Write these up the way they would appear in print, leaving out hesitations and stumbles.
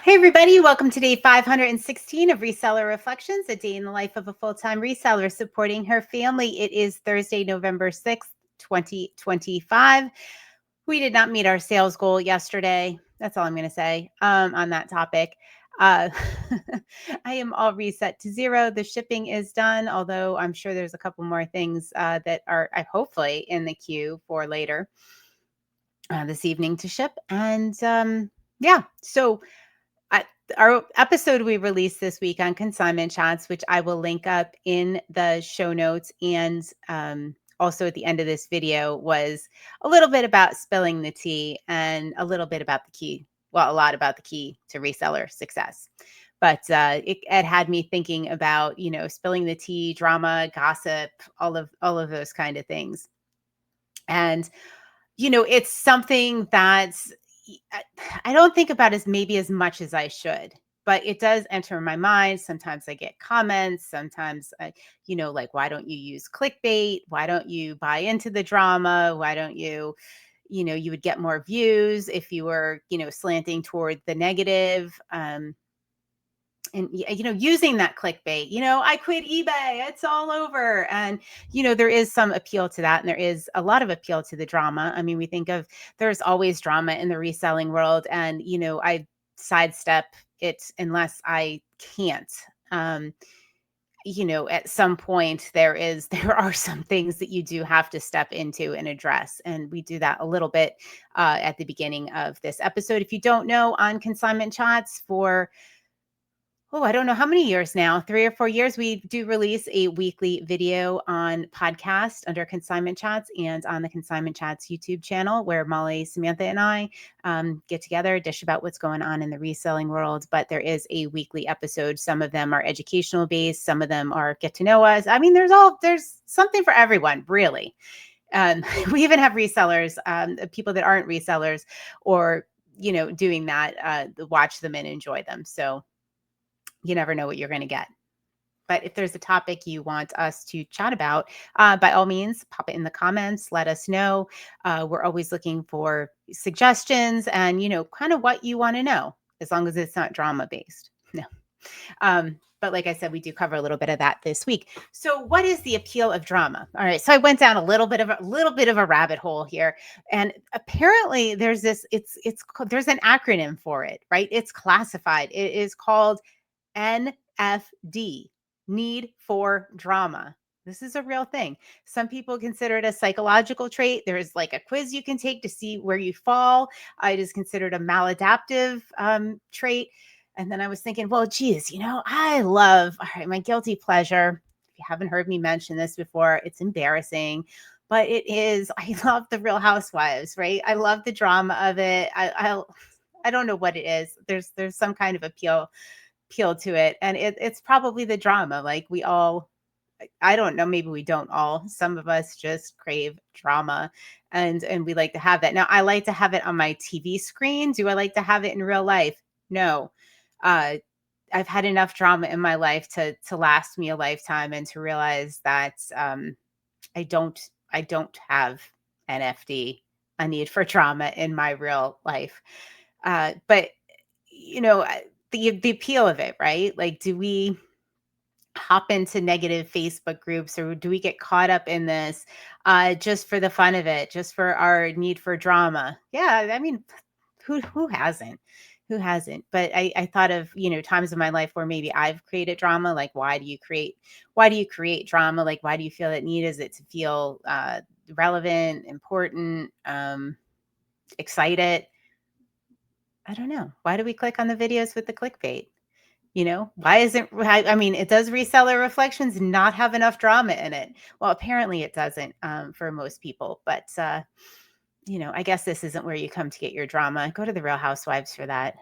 Hey everybody, welcome to day 516 of Reseller Reflections, a day in the life of a full-time reseller supporting her family. It is Thursday, November 6th, 2025. We did not meet our sales goal yesterday. That's all I'm going to say on that topic. Uh, I am all reset to zero. The shipping is done, although I'm sure there's a couple more things that are hopefully in the queue for later this evening to ship. And yeah, so I, our episode we released this week on consignment chats, which I will link up in the show notes and also at the end of this video, was a little bit about spilling the tea and a little bit about the key. Well, a lot about the key to reseller success. But it had me thinking about, spilling the tea, drama, gossip, all of those kind of things. And it's something that's I don't think about as much as I should, but it does enter my mind. Sometimes I get comments. Sometimes, like, why don't you use clickbait? Why don't you buy into the drama? Why don't you, you would get more views if you were, slanting toward the negative. And using that clickbait, I quit eBay, it's all over. And there is some appeal to that, and there is a lot of appeal to the drama. I mean, we think of, there's always drama in the reselling world, and I sidestep it unless I can't. At some point there are some things that you do have to step into and address, and we do that a little bit at the beginning of this episode. If you don't know, on consignment chats for I don't know how many years now, 3 or 4 years, we do release a weekly video on podcast under Consignment Chats and on the Consignment Chats YouTube channel, where Molly, Samantha, and I get together, dish about what's going on in the reselling world. But there is a weekly episode. Some of them are educational based. Some of them are get to know us. I mean, there's something for everyone, really. We even have resellers, people that aren't resellers or, doing that, watch them and enjoy them. So you never know what you're going to get. But if there's a topic you want us to chat about, by all means, pop it in the comments. Let us know. We're always looking for suggestions and, kind of what you want to know, as long as it's not drama based. No. But like I said, we do cover a little bit of that this week. So what is the appeal of drama? All right. So I went down a little bit of a rabbit hole here. And apparently there's there's an acronym for it, right? It's classified. It is called NFD, need for drama. This is a real thing. Some people consider it a psychological trait. There's like a quiz you can take to see where you fall. It is considered a maladaptive trait. And then I was thinking, well, geez, I love, all right, my guilty pleasure. If you haven't heard me mention this before, it's embarrassing, but I love the Real Housewives, right? I love the drama of it. I don't know what it is. There's some kind of appeal to it, and it's probably the drama. Like we all, I don't know, maybe we don't all, some of us just crave drama, and we like to have that. Now I like to have it on my TV screen. Do I like to have it in real life? No. I've had enough drama in my life to last me a lifetime, and to realize that I don't have NFD, a need for drama, in my real life. But the appeal of it, right? Like, do we hop into negative Facebook groups, or do we get caught up in this just for the fun of it, just for our need for drama? Yeah, I mean, who hasn't? Who hasn't? But I thought of, times in my life where maybe I've created drama. Like, why do you create drama? Like, why do you feel that need? Is it to feel relevant, important, excited? I don't know. Why do we click on the videos with the clickbait? Why isn't, I mean, it does Reseller Reflections not have enough drama in it? Well, apparently it doesn't for most people, but I guess this isn't where you come to get your drama. Go to the Real Housewives for that.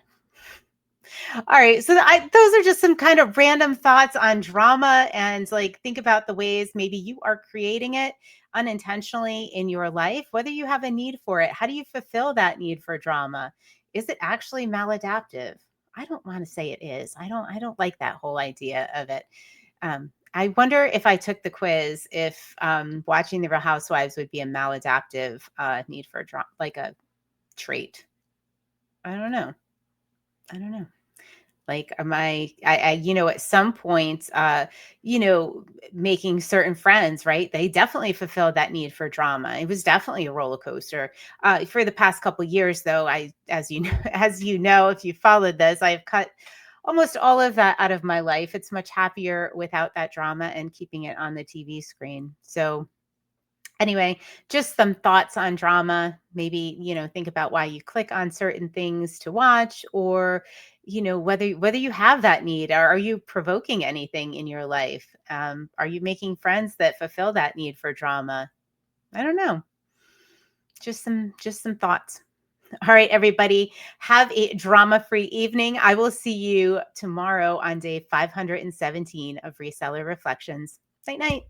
All right. So those are just some kind of random thoughts on drama, and like, think about the ways maybe you are creating it unintentionally in your life, whether you have a need for it. How do you fulfill that need for drama? Is it actually maladaptive? I don't want to say it is. I don't like that whole idea of it. I wonder if I took the quiz, if watching the Real Housewives would be a maladaptive need for drama, like a trait. I don't know. Like, am at some point, making certain friends, right? They definitely fulfilled that need for drama. It was definitely a roller coaster. For the past couple years, though, as you know, as you know, if you followed this, I've cut almost all of that out of my life. It's much happier without that drama and keeping it on the TV screen. So, anyway, just some thoughts on drama. Maybe, think about why you click on certain things to watch, or, whether you have that need, or are you provoking anything in your life? Are you making friends that fulfill that need for drama? I don't know. Just some thoughts. All right, everybody, have a drama-free evening. I will see you tomorrow on day 517 of Reseller Reflections. Night night.